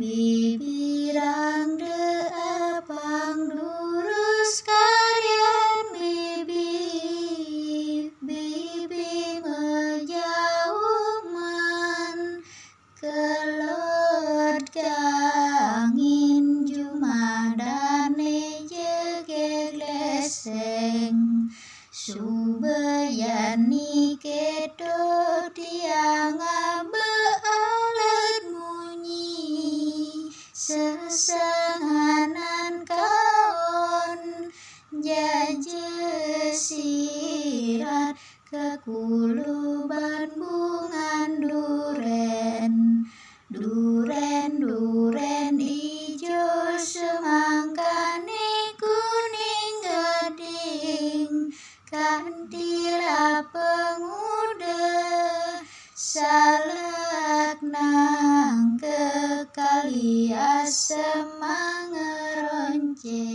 Bibirang apang lurus karyan bibi menjauh man kelot kangin jumadane jegek leseng subayani kedo tiang sesanganan kaon jajesirat kekuluban bungan duren ijo semangkane kuning gading kantila penguda salak nang kekali asem mangeronce.